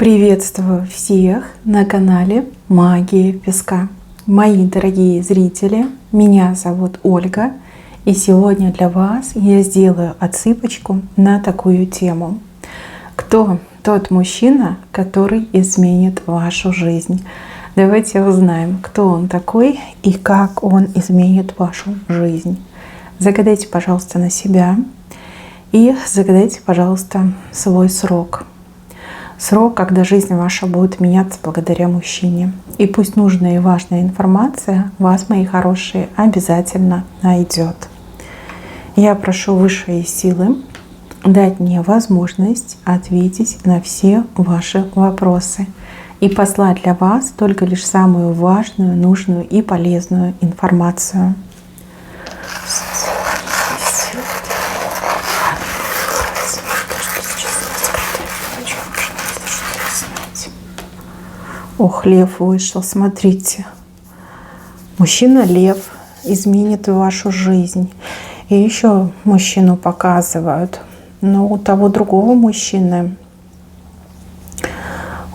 Приветствую всех на канале Магия Песка. Мои дорогие зрители, меня зовут Ольга, и сегодня для вас я сделаю отсыпочку на такую тему. Кто тот мужчина, который изменит вашу жизнь? Давайте узнаем, кто он такой и как он изменит вашу жизнь. Загадайте, пожалуйста, на себя и загадайте, пожалуйста, свой срок. Срок, когда жизнь ваша будет меняться благодаря мужчине. И пусть нужная и важная информация вас, мои хорошие, обязательно найдет. Я прошу высшие силы дать мне возможность ответить на все ваши вопросы и послать для вас только лишь самую важную, нужную и полезную информацию. Ох, лев вышел, смотрите. Мужчина-лев изменит вашу жизнь. И еще мужчину показывают. Но у того другого мужчины,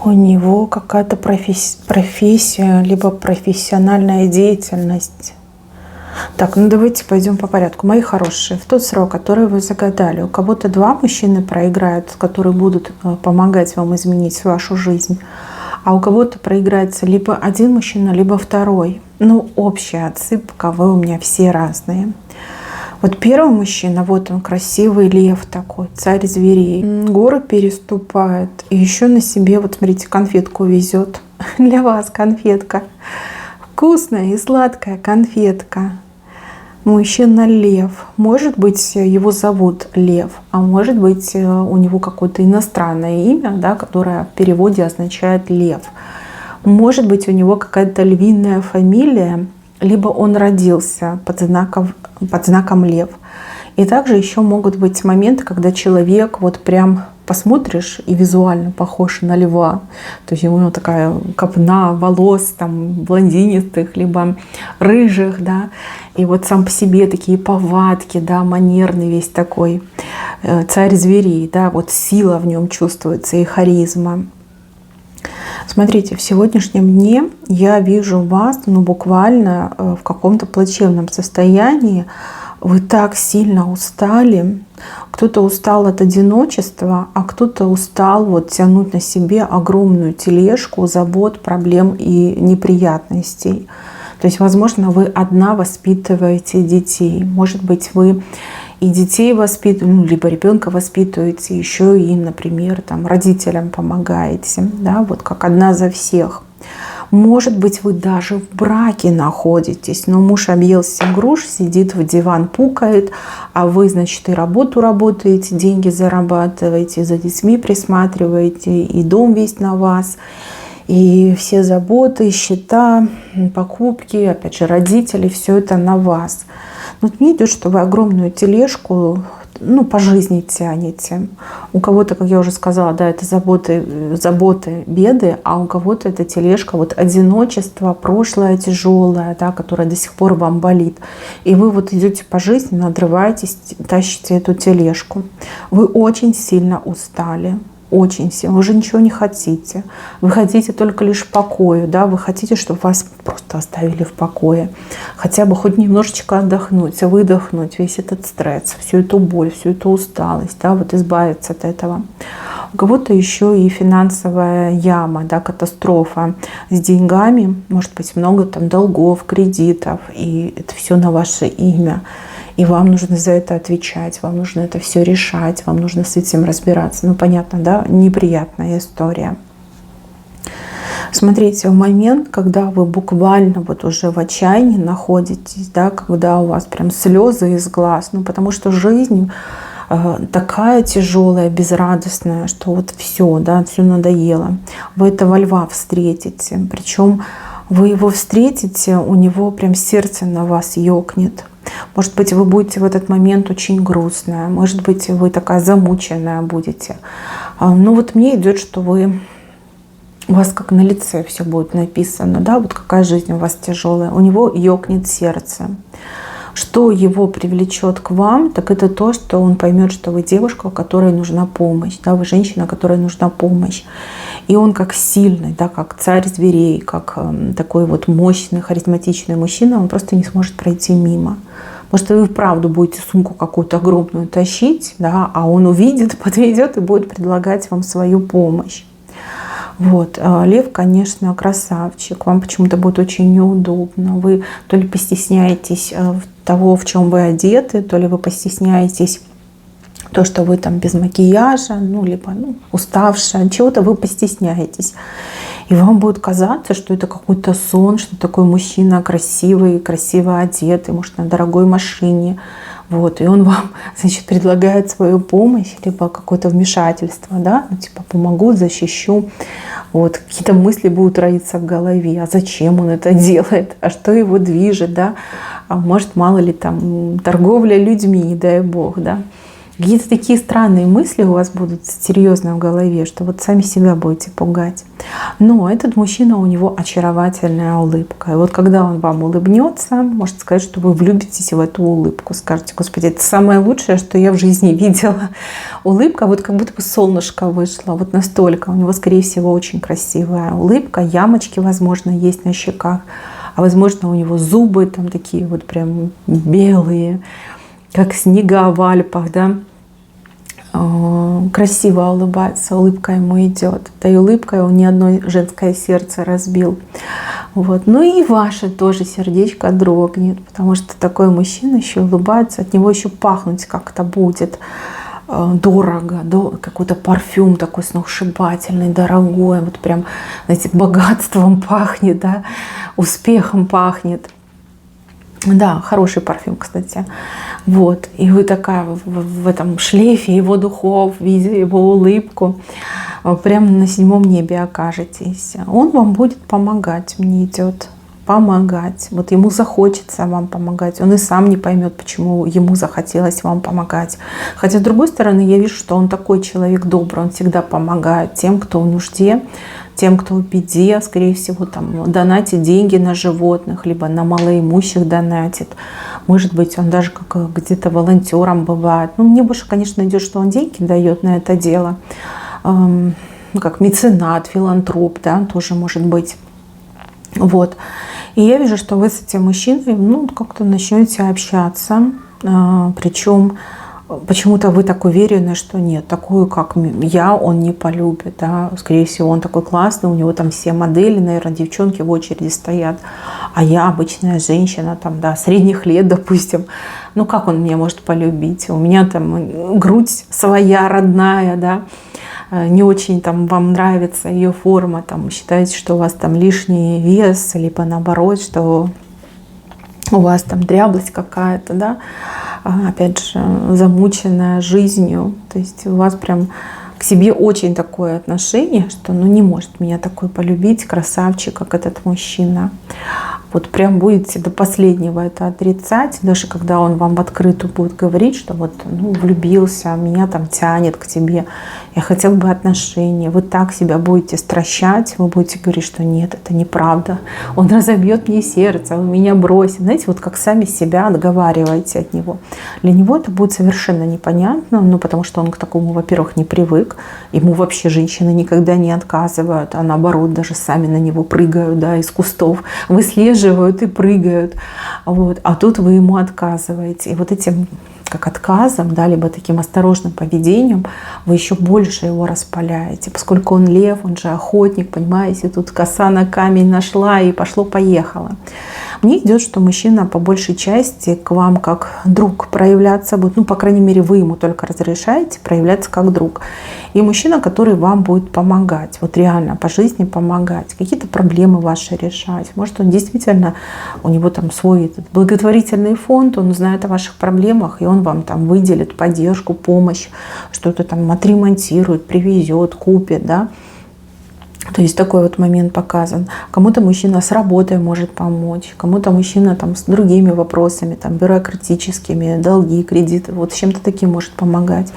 у него какая-то профессия, либо профессиональная деятельность. Так, ну давайте пойдем по порядку. Мои хорошие, в тот срок, который вы загадали, у кого-то два мужчины проиграют, которые будут помогать вам изменить вашу жизнь. А у кого-то проиграется либо один мужчина, либо второй. Ну, общая отсыпка, вы у меня все разные. Вот первый мужчина, вот он красивый лев такой, царь зверей. Горы переступает. И еще на себе, вот смотрите, конфетку везет. Для вас конфетка. Вкусная и сладкая конфетка. Мужчина лев. Может быть, его зовут Лев, а может быть, у него какое-то иностранное имя, да, которое в переводе означает лев. Может быть, у него какая-то львиная фамилия, либо он родился под знаком лев. И также еще могут быть моменты, когда человек вот прям посмотришь и визуально похож на льва. То есть у него такая копна волос там блондинистых, либо рыжих, да. И вот сам по себе такие повадки, да, манерный весь такой царь зверей, да, вот сила в нем чувствуется и харизма. Смотрите, в сегодняшнем дне я вижу вас, ну, буквально в каком-то плачевном состоянии. Вы так сильно устали. Кто-то устал от одиночества, а кто-то устал вот тянуть на себе огромную тележку забот, проблем и неприятностей. То есть, возможно, вы одна воспитываете детей. Может быть, вы и детей воспитываете, ну, либо ребенка воспитываете, еще и, например, там, родителям помогаете, да, вот как одна за всех. Может быть, вы даже в браке находитесь, но муж объелся груш, сидит в диван, пукает, а вы, значит, и работу работаете, деньги зарабатываете, за детьми присматриваете, и дом весь на вас, и все заботы, счета, покупки, опять же, родители, все это на вас. Вот мне идет, что вы огромную тележку, ну, по жизни тянете. У кого-то, как я уже сказала, да, это заботы, беды, а у кого-то это тележка, вот одиночество, прошлое тяжелое, да, которое до сих пор вам болит. И вы вот идете по жизни, надрываетесь, тащите эту тележку. Вы очень сильно устали. Очень сильно. Вы уже ничего не хотите. Вы хотите только лишь покоя, да? Вы хотите, чтобы вас просто оставили в покое. Хотя бы хоть немножечко отдохнуть, выдохнуть весь этот стресс, всю эту боль, всю эту усталость, да? Вот избавиться от этого. У кого-то еще и финансовая яма, да, катастрофа с деньгами. Может быть, много там долгов, кредитов, и это все на ваше имя. И вам нужно за это отвечать, вам нужно это все решать, вам нужно с этим разбираться. Ну, понятно, да, неприятная история. Смотрите, в момент, когда вы буквально вот уже в отчаянии находитесь, да, когда у вас прям слезы из глаз, ну, потому что жизнь такая тяжелая, безрадостная, что вот все, да, все надоело. Вы этого льва встретите, причем вы его встретите, у него прям сердце на вас ёкнет. Может быть, вы будете в этот момент очень грустная, может быть, вы такая замученная будете. Но вот мне идет, что у вас как на лице все будет написано, да, вот какая жизнь у вас тяжелая, у него ёкнет сердце. Что его привлечет к вам, так это то, что он поймет, что вы девушка, которой нужна помощь, да, вы женщина, которой нужна помощь. И он как сильный, да, как царь зверей, как такой вот мощный, харизматичный мужчина, он просто не сможет пройти мимо. Может, вы вправду будете сумку какую-то огромную тащить, да, а он увидит, подведет и будет предлагать вам свою помощь. Вот. Лев, конечно, красавчик. Вам почему-то будет очень неудобно. Вы то ли постесняетесь того, в чем вы одеты, то ли вы постесняетесь то, что вы там без макияжа, ну, либо уставшая, чего-то вы постесняетесь. И вам будет казаться, что это какой-то сон, что такой мужчина красивый, красиво одетый, может, на дорогой машине. Вот, и он вам, значит, предлагает свою помощь, либо какое-то вмешательство, да, ну, типа помогу, защищу. Вот, какие-то мысли будут роиться в голове, а зачем он это делает, а что его движет, да, а может, мало ли там торговля людьми, не дай бог, да. Какие-то такие странные мысли у вас будут серьезно в голове, что вот сами себя будете пугать. Но этот мужчина, у него очаровательная улыбка. И вот когда он вам улыбнется, может сказать, что вы влюбитесь в эту улыбку. Скажете: Господи, это самое лучшее, что я в жизни видела. Улыбка, вот как будто бы солнышко вышло. Вот настолько. У него, скорее всего, очень красивая улыбка. Ямочки, возможно, есть на щеках. А возможно, у него зубы там такие вот прям белые, как снега в Альпах, да, красиво улыбается, улыбка ему идет. Этой улыбкой он ни одно женское сердце разбил. Вот. Ну и ваше тоже сердечко дрогнет, потому что такой мужчина еще улыбается, от него еще пахнуть как-то будет дорого, какой-то парфюм такой сногсшибательный, дорогой, вот прям, знаете, богатством пахнет, да, успехом пахнет. Да, хороший парфюм, кстати. Вот. И вы такая в этом шлейфе его духов, видя его улыбку, прямо на 7-м небе окажетесь. Он вам будет помогать, мне идет. Помогать. Вот ему захочется вам помогать. Он и сам не поймет, почему ему захотелось вам помогать. Хотя, с другой стороны, я вижу, что он такой человек добрый. Он всегда помогает тем, кто в нужде, тем, кто в беде. Скорее всего, там донатит деньги на животных, либо на малоимущих донатит. Может быть, он даже как где-то волонтером бывает. Ну, мне больше, конечно, идет, что он деньги дает на это дело. Как меценат, филантроп, да, тоже может быть. Вот. И я вижу, что вы с этим мужчиной, как-то начнете общаться. Причем почему-то вы так уверены, что нет, такую, как я, он не полюбит. Да? Скорее всего, он такой классный, у него там все модели, наверное, девчонки в очереди стоят. А я обычная женщина, там, да, средних лет, допустим. Ну, как он меня может полюбить? У меня там грудь своя, родная, да. Не очень там вам нравится ее форма, там считаете, что у вас там лишний вес, либо наоборот, что у вас там дряблость какая-то, да, опять же, замученная жизнью, то есть у вас прям к себе очень такое отношение, что не может меня такой полюбить красавчик, как этот мужчина. Вот прям будете до последнего это отрицать, даже когда он вам в открытую будет говорить, что вот влюбился, меня там тянет к тебе, я хотел бы отношения. Вы так себя будете стращать, вы будете говорить, что нет, это неправда. Он разобьет мне сердце, он меня бросит. Знаете, вот как сами себя отговариваете от него. Для него это будет совершенно непонятно, потому что он к такому, во-первых, не привык. Ему вообще женщины никогда не отказывают, а наоборот, даже сами на него прыгают, да, из кустов, выслеживают и прыгают. Вот. А тут вы ему отказываете. И вот этим как отказом, да, либо таким осторожным поведением вы еще больше его распаляете. Поскольку он лев, он же охотник, понимаете, тут коса на камень нашла и пошло-поехало. Мне идет, что мужчина по большей части к вам как друг проявляться будет, по крайней мере, вы ему только разрешаете проявляться как друг. И мужчина, который вам будет помогать, вот реально по жизни помогать, какие-то проблемы ваши решать. Может, он действительно, у него там свой благотворительный фонд, он знает о ваших проблемах, и он вам там выделит поддержку, помощь, что-то там отремонтирует, привезет, купит, да. То есть такой вот момент показан. Кому-то мужчина с работой может помочь, кому-то мужчина там с другими вопросами, там бюрократическими, долги, кредиты, вот с чем-то таким может помогать.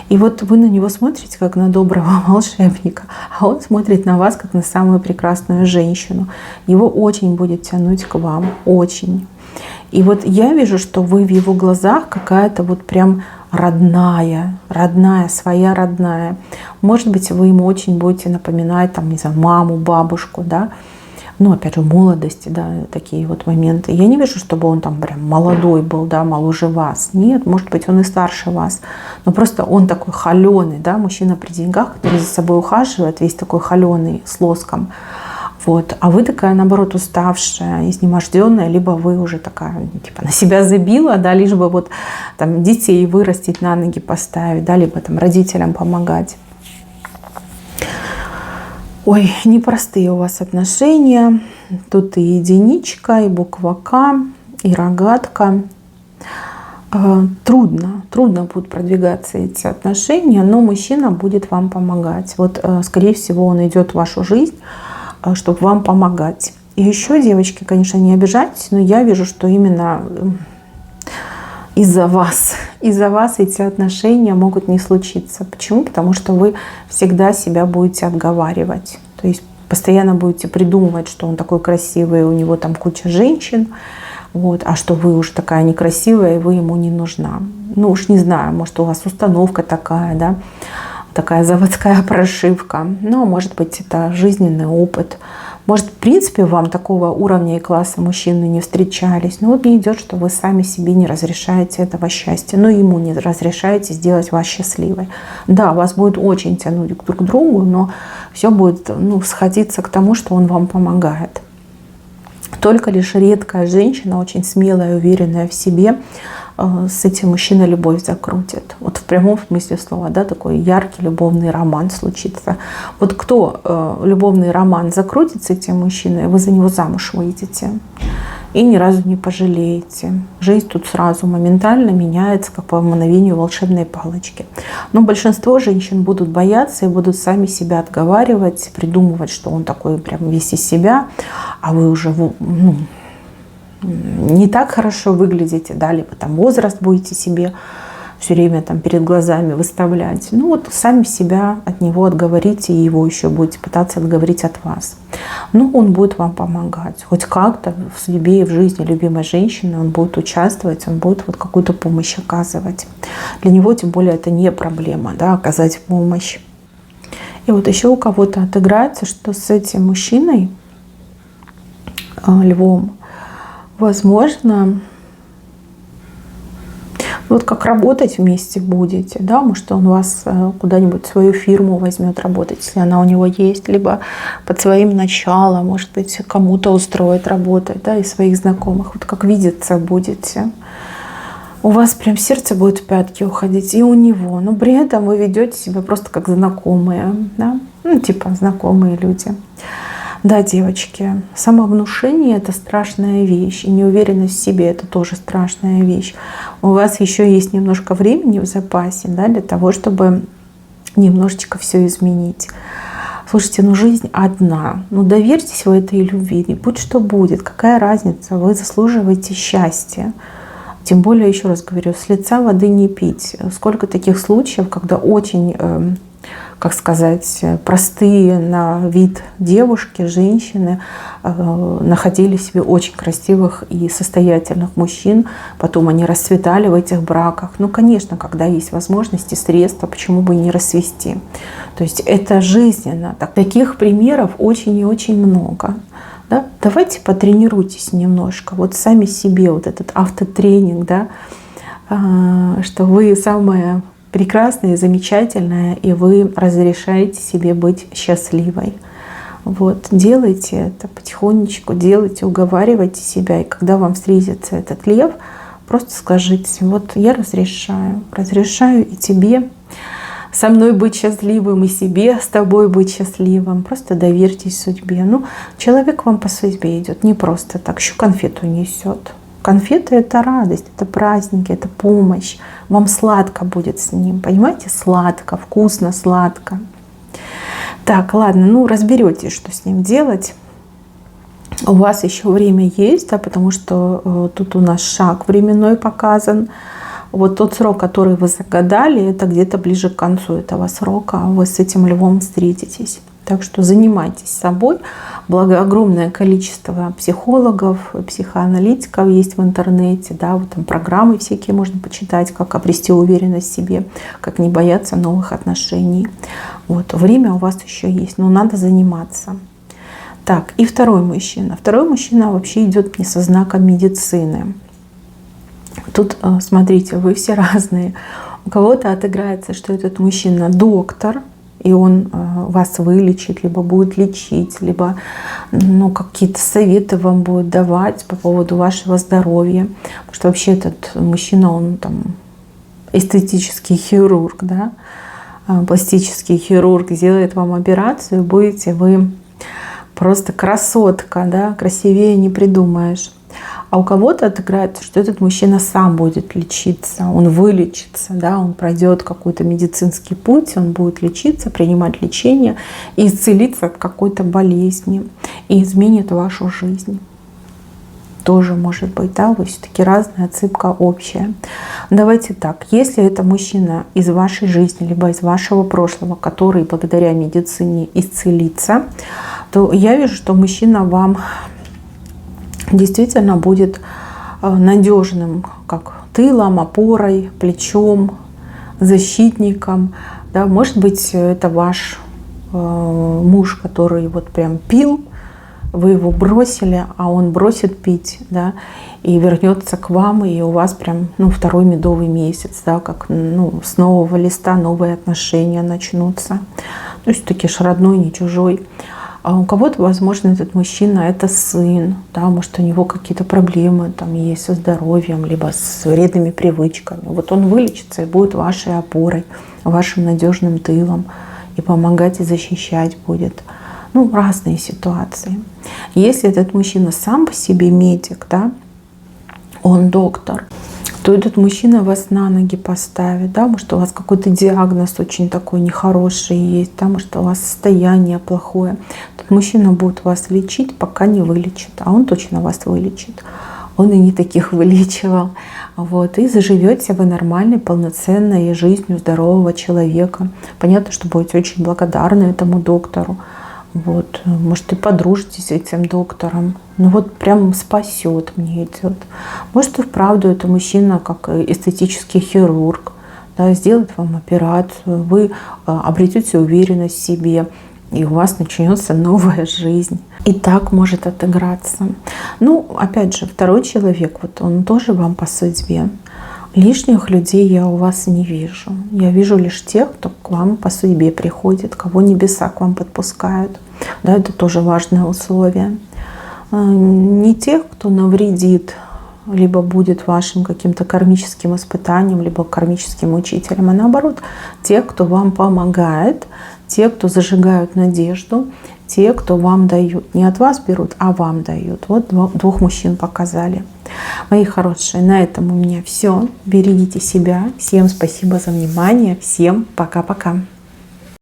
И вот вы на него смотрите как на доброго волшебника, а он смотрит на вас как на самую прекрасную женщину. Его очень будет тянуть к вам, очень. И вот я вижу, что вы в его глазах какая-то вот прям родная, своя родная. Может быть, вы ему очень будете напоминать, там, не знаю, маму, бабушку, да, ну, опять же, в молодости, да, такие вот моменты. Я не вижу, чтобы он там прям молодой был, да, моложе вас. Нет, может быть, он и старше вас. Но просто он такой холеный, да, мужчина при деньгах, который за собой ухаживает, весь такой холеный, с лоском. Вот. А вы такая, наоборот, уставшая, изнеможденная, либо вы уже такая, типа, на себя забила, да, лишь бы вот там детей вырастить, на ноги поставить, да, либо там родителям помогать. Ой, непростые у вас отношения. Тут и единичка, и буква К, и рогатка. Трудно будут продвигаться эти отношения, но мужчина будет вам помогать. Вот, скорее всего, он идет в вашу жизнь, чтобы вам помогать. И еще, девочки, конечно, не обижайтесь, но я вижу, что именно из-за вас эти отношения могут не случиться. Почему? Потому что вы всегда себя будете отговаривать. То есть постоянно будете придумывать, что он такой красивый, у него там куча женщин, вот, а что вы уж такая некрасивая, и вы ему не нужна. Ну уж не знаю, может, у вас установка такая, да, такая заводская прошивка. Но, может быть, это жизненный опыт. Может, в принципе, вам такого уровня и класса мужчины не встречались. Но вот не идет, что вы сами себе не разрешаете этого счастья. Но ему не разрешаете сделать вас счастливой. Да, вас будет очень тянуть друг к другу, но все будет, ну, сходиться к тому, что он вам помогает. Только лишь редкая женщина, очень смелая, уверенная в себе, с этим мужчиной любовь закрутит. Вот в прямом смысле слова, да, такой яркий любовный роман случится. Вот кто любовный роман закрутит с этим мужчиной, вы за него замуж выйдете и ни разу не пожалеете. Жизнь тут сразу моментально меняется, как по мгновению волшебной палочки. Но большинство женщин будут бояться и будут сами себя отговаривать, придумывать, что он такой прям весь из себя, а вы уже, ну, не так хорошо выглядите, да, либо там возраст будете себе все время там перед глазами выставлять. Ну вот сами себя от него отговорите, и его еще будете пытаться отговорить от вас. Но он будет вам помогать. Хоть как-то в судьбе и в жизни любимой женщины он будет участвовать, он будет вот какую-то помощь оказывать. Для него, тем более, это не проблема, да, оказать помощь. И вот еще у кого-то отыграется, что с этим мужчиной, львом, возможно, вот как работать вместе будете, да, может, он вас куда-нибудь в свою фирму возьмет работать, если она у него есть, либо под своим началом, может быть, кому-то устроит работать, да, из своих знакомых, вот как видеться будете. У вас прям сердце будет в пятки уходить, и у него, но при этом вы ведете себя просто как знакомые, да, ну, типа знакомые люди. Да, девочки, самовнушение – это страшная вещь, и неуверенность в себе – это тоже страшная вещь. У вас еще есть немножко времени в запасе, да, для того, чтобы немножечко все изменить. Слушайте, ну жизнь одна, ну доверьтесь в этой любви, и будь что будет, какая разница, вы заслуживаете счастья. Тем более, еще раз говорю, с лица воды не пить. Сколько таких случаев, когда очень, как сказать, простые на вид девушки, женщины находили себе очень красивых и состоятельных мужчин, потом они расцветали в этих браках. Ну, конечно, когда есть возможности, средства, почему бы и не расцвести. То есть это жизненно. Таких примеров очень и очень много. Да? Давайте потренируйтесь немножко, вот сами себе, вот этот автотренинг, да? Что вы самая прекрасная, замечательная, и вы разрешаете себе быть счастливой. Вот. Делайте это потихонечку, делайте, уговаривайте себя, и когда вам встретится этот лев, просто скажите: вот я разрешаю и тебе со мной быть счастливым, и себе с тобой быть счастливым. Просто доверьтесь судьбе. Ну, человек вам по судьбе идет не просто так, еще конфету несет. Конфеты — это радость, это праздники, это помощь. Вам сладко будет с ним, понимаете? Сладко, вкусно, сладко. Так, ладно, ну разберетесь, что с ним делать. У вас еще время есть, да, потому что тут у нас шаг временной показан. Вот тот срок, который вы загадали, это где-то ближе к концу этого срока вы с этим львом встретитесь. Так что занимайтесь собой, Благо огромное количество психологов, психоаналитиков есть в интернете, да, вот там программы всякие можно почитать, как обрести уверенность в себе, как не бояться новых отношений. Вот, время у вас еще есть, но надо заниматься. Так, и второй мужчина. Второй мужчина вообще идет не со знаком медицины. Тут, смотрите, вы все разные. У кого-то отыграется, что этот мужчина доктор, и он вас вылечит, либо будет лечить, либо какие-то советы вам будет давать по поводу вашего здоровья. Потому что вообще этот мужчина, он там эстетический хирург, да, пластический хирург, сделает вам операцию, будете вы просто красотка, да, красивее не придумаешь. А у кого-то отыграется, что этот мужчина сам будет лечиться, он вылечится, да, он пройдет какой-то медицинский путь, он будет лечиться, принимать лечение и исцелиться от какой-то болезни и изменит вашу жизнь. Тоже может быть, да, вы все-таки разная, отсыпка общая. Давайте так, если это мужчина из вашей жизни, либо из вашего прошлого, который благодаря медицине исцелится, то я вижу, что мужчина вам действительно будет надежным, как тылом, опорой, плечом, защитником. Да, может быть, это ваш муж, который вот прям пил, вы его бросили, а он бросит пить, да, и вернется к вам, и у вас прям второй медовый месяц, да, как с нового листа новые отношения начнутся. То есть все-таки родной, не чужой. А у кого-то, возможно, этот мужчина – это сын, да, может, у него какие-то проблемы там есть со здоровьем, либо с вредными привычками. Вот он вылечится и будет вашей опорой, вашим надежным тылом, и помогать, и защищать будет. Разные ситуации. Если этот мужчина сам по себе медик, да, он доктор, то этот мужчина вас на ноги поставит, да, может, у вас какой-то диагноз очень такой нехороший есть, да, может, у вас состояние плохое. Этот мужчина будет вас лечить, пока не вылечит, а он точно вас вылечит. Он и не таких вылечивал. Вот, и заживете вы нормальной, полноценной жизнью здорового человека. Понятно, что будете очень благодарны этому доктору. Вот, может, и подружитесь с этим доктором. Вот прям спасет, мне идет. Может, и вправду это мужчина как эстетический хирург, да, сделает вам операцию, вы обретете уверенность в себе, и у вас начнется новая жизнь. И так может отыграться. Опять же, второй человек, вот он тоже вам по судьбе. Лишних людей я у вас не вижу. Я вижу лишь тех, кто к вам по судьбе приходит, кого небеса к вам подпускают. Да, это тоже важное условие. Не тех, кто навредит, либо будет вашим каким-то кармическим испытанием, либо кармическим учителем, а наоборот, тех, кто вам помогает, те, кто зажигают надежду, те, кто вам дают. Не от вас берут, а вам дают. Вот двух мужчин показали. Мои хорошие, на этом у меня все. Берегите себя. Всем спасибо за внимание. Всем пока-пока.